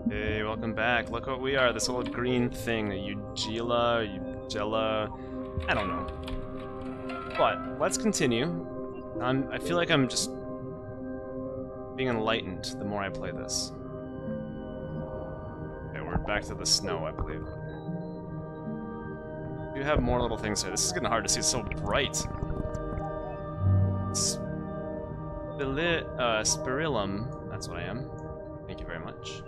Hey, welcome back. Look what we are, this little green thing, a Ugella, I don't know. But, let's continue. I feel like I'm just being enlightened the more I play this. Okay, we're back to the snow, I believe. We have more little things here. This is getting hard to see, it's so bright. Spirillum, that's what I am. Thank you very much.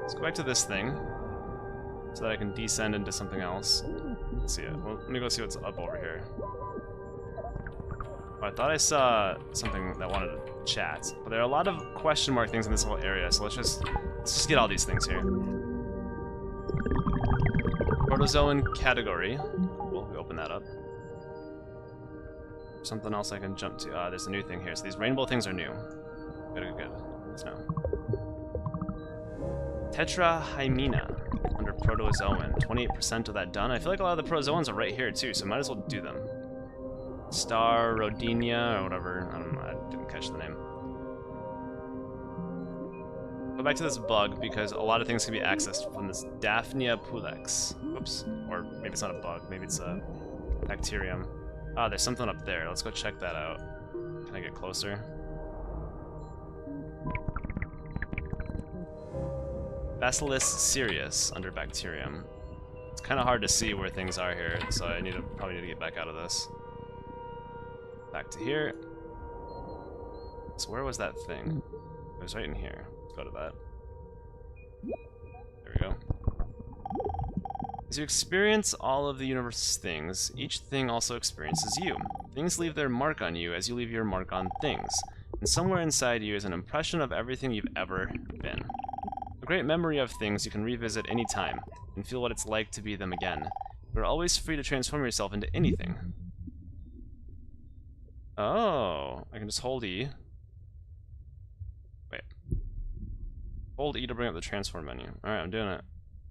Let's go back to this thing, so that I can descend into something else. Let's see it. Well, let me go see what's up over here. Oh, I thought I saw something that wanted to chat, but there are a lot of question mark things in this little area, so let's just get all these things here. Protozoan category. Cool, we open that up. Something else I can jump to. There's a new thing here. So these rainbow things are new. Good. Let's know. Tetrahymena under protozoan. 28% of that done. I feel like a lot of the protozoans are right here too, so might as well do them. Star Rodinia or whatever. I don't know. I didn't catch the name. Go back to this bug because a lot of things can be accessed from this Daphnia pulex. Oops. Or maybe it's not a bug. Maybe it's a bacterium. Ah, there's something up there. Let's go check that out. Can I get closer? Bacillus cereus under bacterium. It's kind of hard to see where things are here, so I probably need to get back out of this. Back to here. So where was that thing? It was right in here. Let's go to that. There we go. As you experience all of the universe's things, each thing also experiences you. Things leave their mark on you as you leave your mark on things. And somewhere inside you is an impression of everything you've ever been. A great memory of things you can revisit any time and feel what it's like to be them again. You're always free to transform yourself into anything. Oh, I can just hold E. Wait. Hold E to bring up the transform menu. Alright, I'm doing it.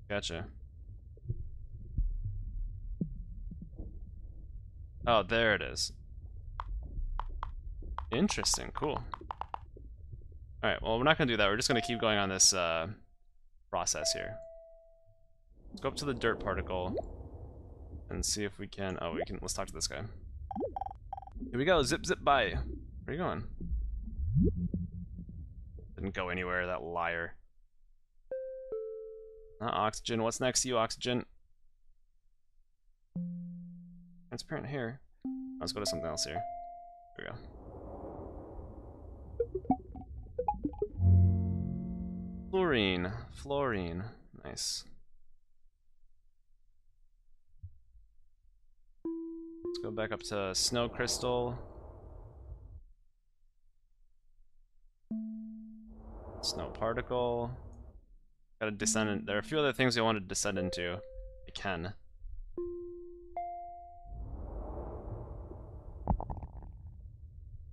Gotcha. Oh, there it is. Interesting, cool. Alright, well, we're not gonna do that. We're just gonna keep going on this process here. Let's go up to the dirt particle and see if we can. Oh, let's talk to this guy. Here we go, zip by. Where are you going? Didn't go anywhere, that liar. Not oxygen. What's next to you, oxygen? Transparent hair. Let's go to something else here. Here we go. Fluorine. Nice. Let's go back up to snow crystal. Snow particle. Gotta descend in. There are a few other things I want to descend into. I can.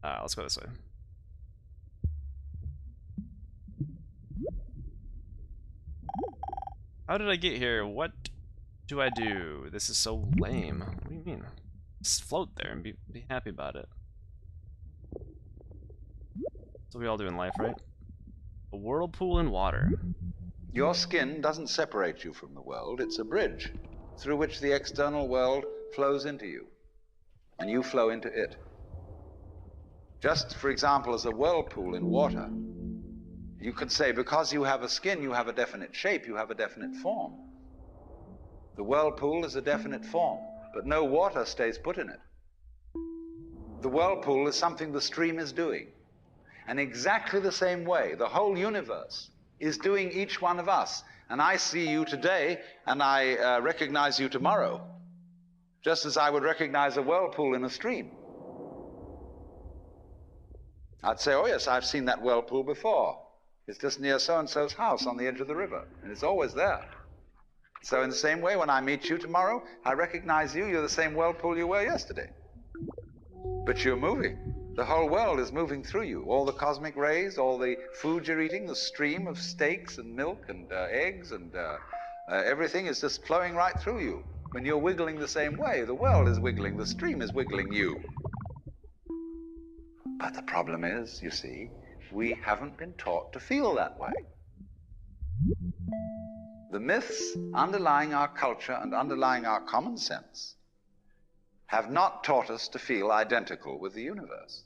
Let's go this way. How did I get here? What do I do? This is so lame. What do you mean? Just float there and be happy about it. That's what we all do in life, right? A whirlpool in water. Your skin doesn't separate you from the world. It's a bridge through which the external world flows into you, and you flow into it. Just, for example, as a whirlpool in water, you could say because you have a skin, you have a definite shape, you have a definite form. The whirlpool is a definite form, but no water stays put in it. The whirlpool is something the stream is doing. And exactly the same way, the whole universe is doing each one of us. And I see you today, and I recognize you tomorrow, just as I would recognize a whirlpool in a stream. I'd say, oh yes, I've seen that whirlpool before. It's just near so-and-so's house on the edge of the river, and it's always there. So in the same way, when I meet you tomorrow, I recognize you. You're the same whirlpool you were yesterday. But you're moving. The whole world is moving through you. All the cosmic rays, all the food you're eating, the stream of steaks and milk and eggs and everything is just flowing right through you. When you're wiggling the same way, the world is wiggling, the stream is wiggling you. But the problem is, you see, we haven't been taught to feel that way. The myths underlying our culture and underlying our common sense have not taught us to feel identical with the universe,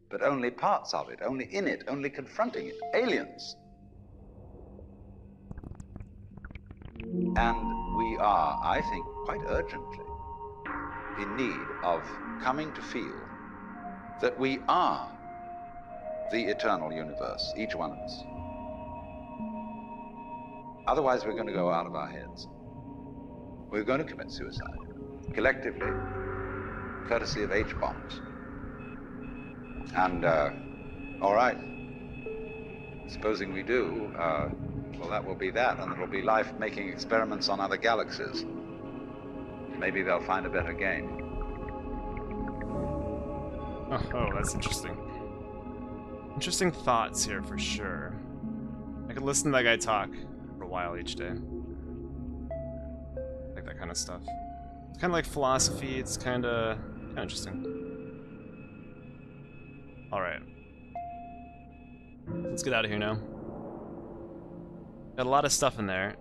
but only parts of it, only in it, only confronting it, aliens. And we are, I think, quite urgently in need of coming to feel that we are the eternal universe, each one of us. Otherwise, we're going to go out of our heads. We're going to commit suicide, collectively, courtesy of H-bombs. And, all right, supposing we do, well, that will be that, and it'll be life making experiments on other galaxies. Maybe they'll find a better game. Oh, that's interesting. Interesting thoughts here for sure. I could listen to that guy talk for a while each day. Like that kind of stuff. It's kind of like philosophy. It's kind of interesting. All right. Let's get out of here now. Got a lot of stuff in there.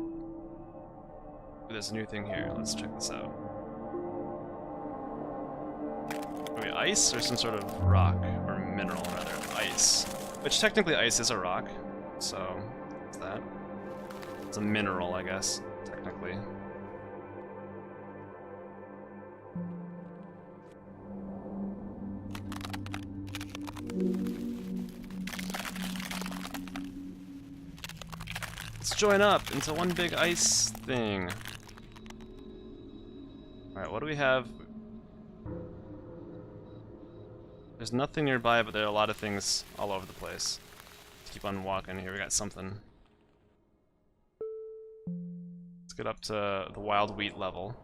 There's a new thing here. Let's check this out. Are we ice or some sort of rock? Or mineral, rather. Ice. Which technically ice is a rock. So, what's that? It's a mineral, I guess, technically. Let's join up into one big ice thing. Alright, what do we have? There's nothing nearby, but there are a lot of things all over the place. Let's keep on walking here. We got something. Let's get up to the wild wheat level.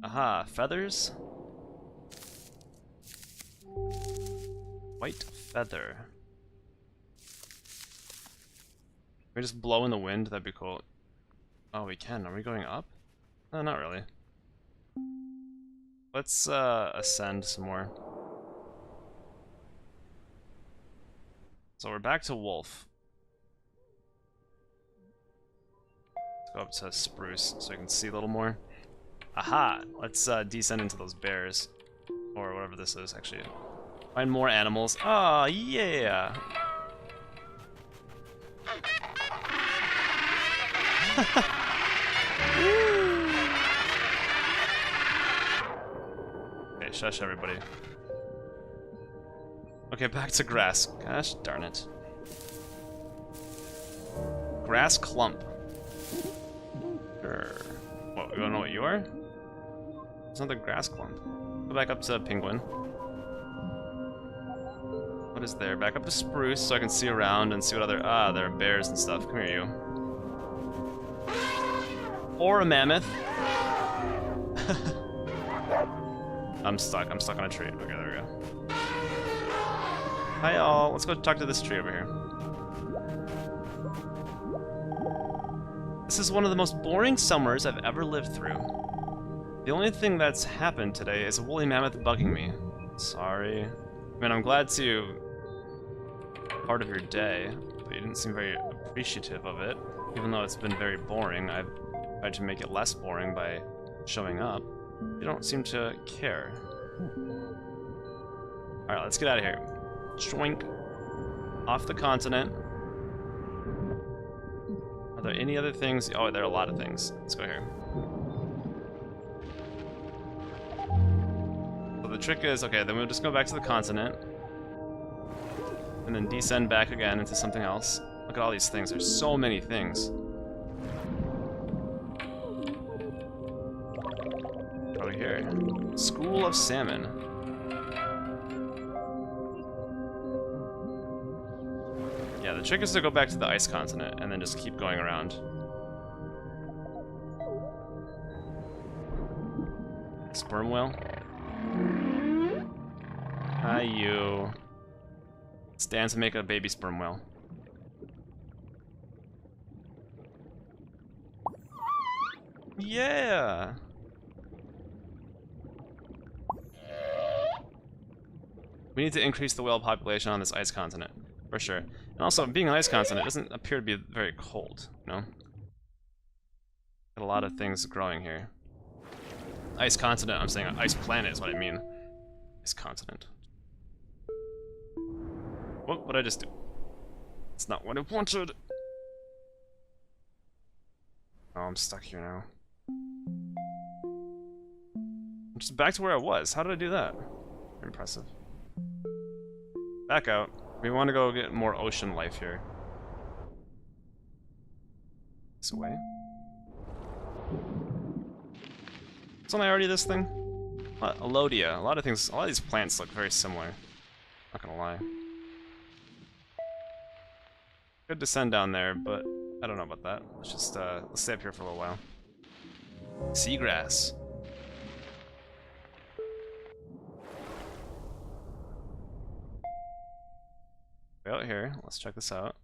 Aha, feathers? White feather. Can we just blow in the wind? That'd be cool. Oh, we can. Are we going up? No, not really. Let's ascend some more. So we're back to wolf. Let's go up to spruce so I can see a little more. Aha! Let's descend into those bears. Or whatever this is, actually. Find more animals. Oh, yeah! Okay, shush everybody. Okay, back to grass. Gosh darn it. Grass clump. Sure. What, we don't know what you are? It's not the grass clump. Go back up to penguin. What is there? Back up to spruce so I can see around and see what other... Ah, there are bears and stuff. Come here, you. Or a mammoth. I'm stuck on a tree. Okay, there we go. Hi all, let's go talk to this tree over here. This is one of the most boring summers I've ever lived through. The only thing that's happened today is a woolly mammoth bugging me. Sorry. I mean, I'm glad to part of your day, but you didn't seem very appreciative of it. Even though it's been very boring, I've tried to make it less boring by showing up. You don't seem to care. Alright, let's get out of here. Joink. Off the continent. Are there any other things? Oh, there are a lot of things. Let's go here. So the trick is, okay, then we'll just go back to the continent. And then descend back again into something else. Look at all these things. There's so many things. Over here. School of Salmon. Yeah, the trick is to go back to the ice continent and then just keep going around. Sperm whale? Hi, you. Stand to make a baby sperm whale. Yeah! We need to increase the whale population on this ice continent, for sure. And also, being an ice continent, it doesn't appear to be very cold, you know? Got a lot of things growing here. Ice continent, I'm saying ice planet is what I mean. Ice continent. What did I just do? It's not what I wanted! Oh, I'm stuck here now. I'm just back to where I was. How did I do that? Impressive. Back out. We want to go get more ocean life here. This way. Wasn't I already this thing? Alodia. A lot of things, a lot of these plants look very similar. Not gonna lie. Could descend down there, but I don't know about that. Let's just let's stay up here for a little while. Seagrass. Out here, let's check this out.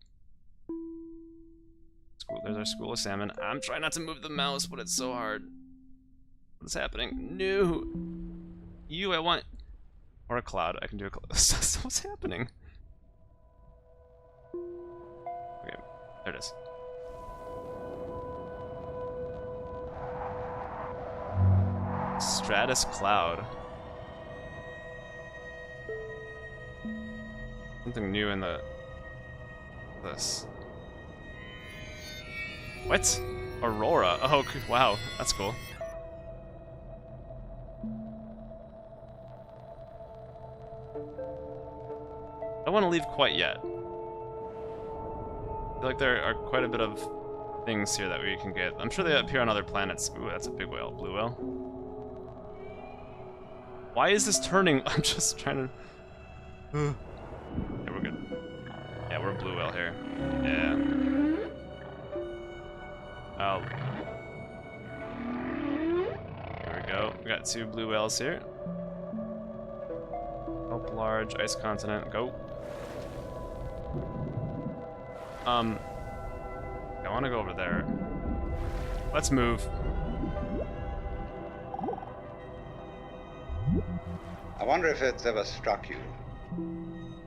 There's our school of salmon. I'm trying not to move the mouse, but it's so hard. What is happening? No! I want... Or a cloud. I can do a cloud. What's happening? Okay, there it is. Stratus cloud. Something new in this. What? Aurora. Oh, wow. That's cool. I don't want to leave quite yet. I feel like there are quite a bit of things here that we can get. I'm sure they appear on other planets. Ooh, that's a big whale. Blue whale. Why is this turning? I'm just trying to... Yeah, we're good. Yeah, we're a blue whale here. Yeah. Oh. There we go. We got 2 blue whales here. Help large, ice continent, go. I want to go over there. Let's move. I wonder if it's ever struck you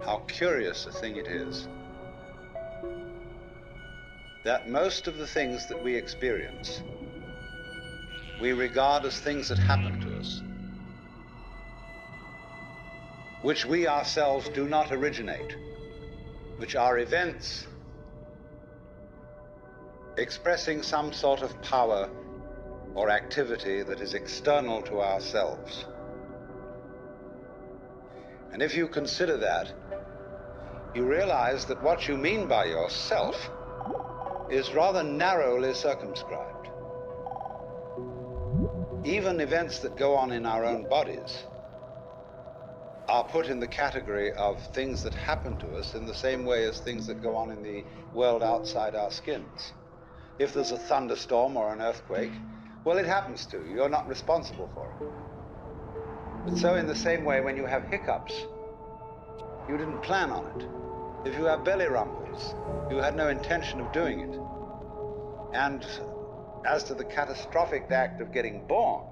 how curious a thing it is that most of the things that we experience, we regard as things that happen to us, which we ourselves do not originate, which are events expressing some sort of power or activity that is external to ourselves. And if you consider that, you realize that what you mean by yourself is rather narrowly circumscribed. Even events that go on in our own bodies are put in the category of things that happen to us in the same way as things that go on in the world outside our skins. If there's a thunderstorm or an earthquake, well, it happens to you. You're not responsible for it. But so in the same way, when you have hiccups, you didn't plan on it. If you have belly rumbles, you had no intention of doing it. And as to the catastrophic act of getting born,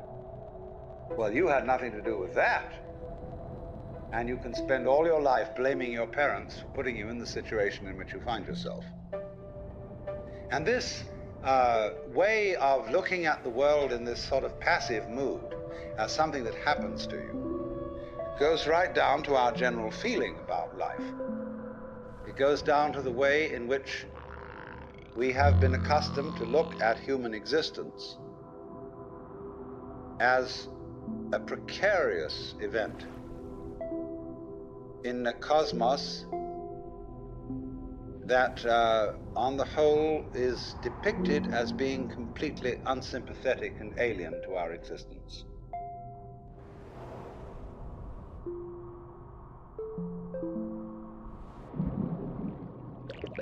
well, you had nothing to do with that. And you can spend all your life blaming your parents for putting you in the situation in which you find yourself. And this way of looking at the world in this sort of passive mood as something that happens to you goes right down to our general feeling about life. It goes down to the way in which we have been accustomed to look at human existence as a precarious event in a cosmos that, on the whole, is depicted as being completely unsympathetic and alien to our existence.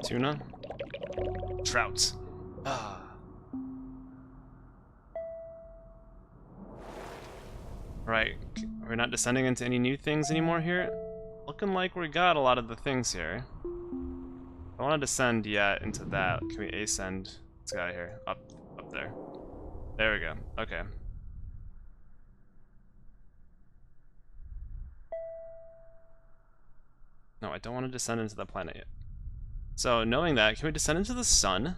Tuna? Trout. Ah. Right, we're not descending into any new things anymore here? Looking like we got a lot of the things here. I don't want to descend yet into that. Can we ascend? Let's get out of here. Up there. There we go. Okay. No, I don't want to descend into the planet yet. So, knowing that, can we descend into the sun?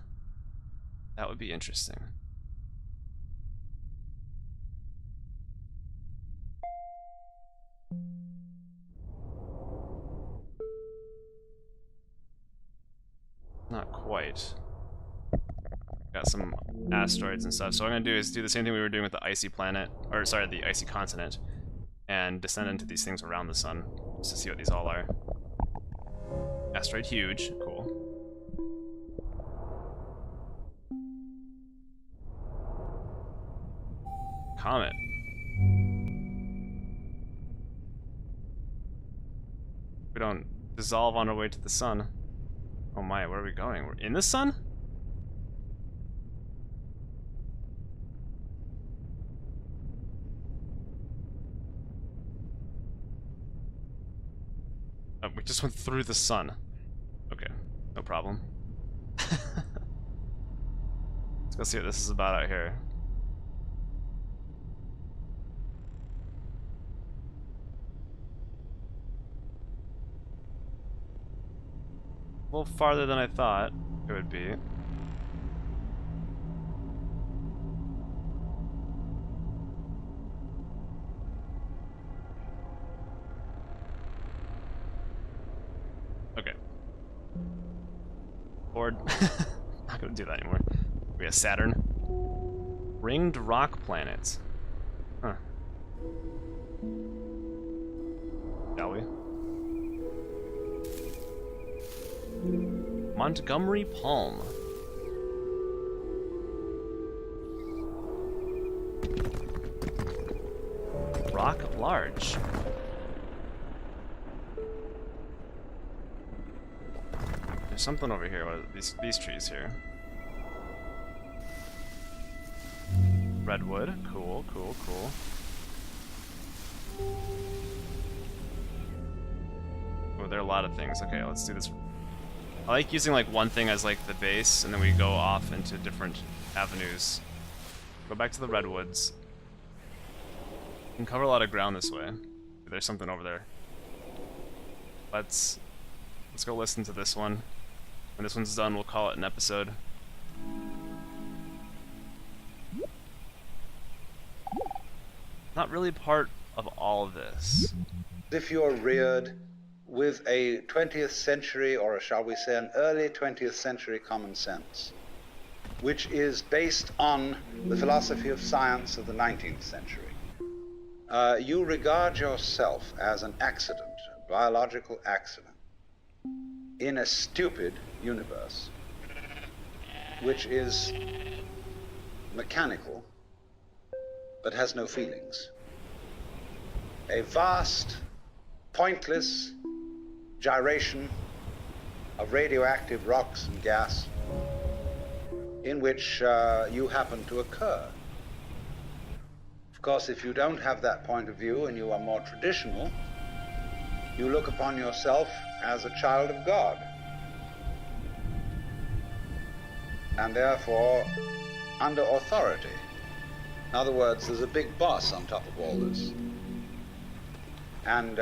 That would be interesting. Not quite. Got some asteroids and stuff. So what I'm gonna do is do the same thing we were doing with the icy planet, or sorry, the icy continent, and descend into these things around the sun, just to see what these all are. Asteroid huge, cool. Comet. We don't dissolve on our way to the sun. Oh my, where are we going? We're in the sun? Oh, we just went through the sun. Okay, no problem. Let's go see what this is about out here. A little farther than I thought it would be. Okay. Bored. Not gonna do that anymore. We have Saturn. Ringed rock planets. Huh. Shall we? Montgomery Palm. Rock large. There's something over here. What are these trees here? Redwood. Cool, cool, cool. Oh, there are a lot of things. Okay, let's do this. I like using like one thing as like the base, and then we go off into different avenues. Go back to the redwoods. We can cover a lot of ground this way. There's something over there. Let's go listen to this one. When this one's done, we'll call it an episode. Not really part of all of this. If you're reared with a 20th century, or shall we say an early 20th century common sense, which is based on the philosophy of science of the 19th century, you regard yourself as an accident, a biological accident, in a stupid universe, which is mechanical, but has no feelings. A vast, pointless gyration of radioactive rocks and gas in which you happen to occur. Of course, if you don't have that point of view and you are more traditional, you look upon yourself as a child of God, and therefore under authority. In other words, there's a big boss on top of all this. And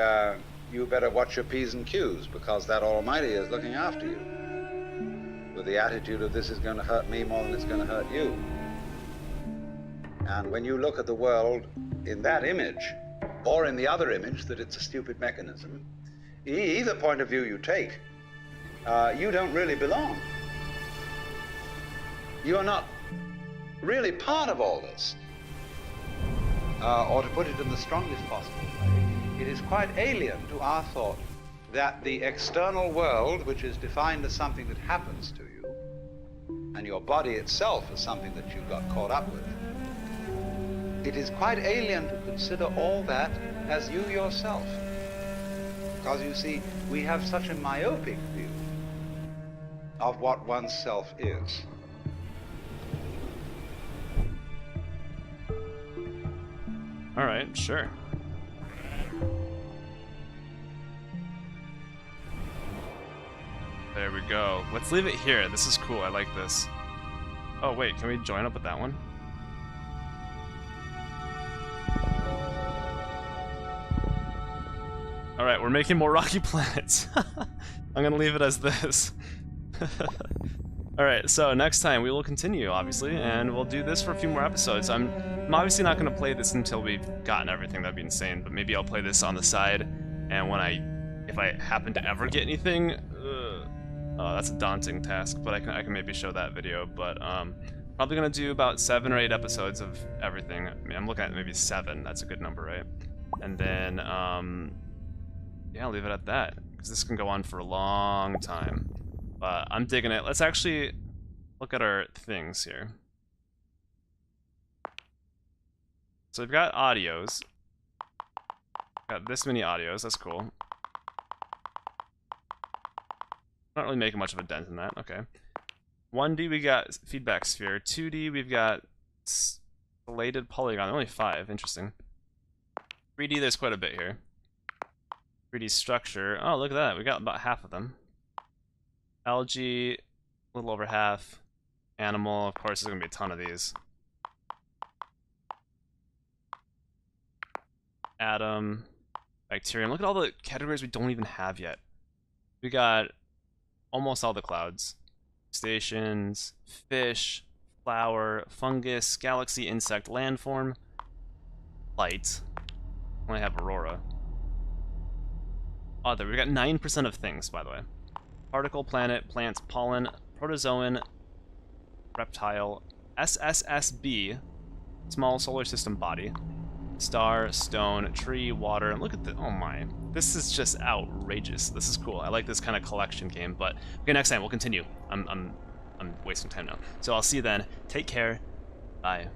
you better watch your P's and Q's, because that Almighty is looking after you, with the attitude of this is going to hurt me more than it's going to hurt you. And when you look at the world in that image, or in the other image that it's a stupid mechanism, either point of view you take, you don't really belong. You are not really part of all this. Or to put it in the strongest possible way, it is quite alien to our thought that the external world, which is defined as something that happens to you, and your body itself as something that you got caught up with, it is quite alien to consider all that as you yourself. Because you see, we have such a myopic view of what oneself is. All right, sure. There we go. Let's leave it here. This is cool. I like this. Oh, wait. Can we join up with that one? Alright, we're making more rocky planets. I'm gonna leave it as this. Alright, so next time we will continue, obviously, and we'll do this for a few more episodes. I'm obviously not gonna play this until we've gotten everything. That'd be insane, but maybe I'll play this on the side, and if I happen to ever get anything, oh, that's a daunting task, but I can maybe show that video, but probably gonna do about 7 or 8 episodes of everything. I mean, I'm looking at maybe 7, that's a good number, right? And then, yeah, I'll leave it at that, because this can go on for a long time. But I'm digging it. Let's actually look at our things here. So we've got audios. Got this many audios, that's cool. Not really making much of a dent in that, okay. 1D we got feedback sphere. 2D we've got slated polygon, only 5, interesting. 3D there's quite a bit here. 3D structure, oh look at that, we got about half of them. Algae, a little over half. Animal, of course, there's gonna be a ton of these. Atom, bacterium. Look at all the categories we don't even have yet. We got almost all the clouds. Stations, fish, flower, fungus, galaxy, insect, landform, light. Only have aurora. Other, we got 9% of things, by the way. Particle, planet, plants, pollen, protozoan, reptile, SSSB, small solar system body, star, stone, tree, water, and look at the, oh my, this is just outrageous. This is cool. I like this kind of collection game, but okay, next time we'll continue. I'm wasting time now. So I'll see you then. Take care. Bye.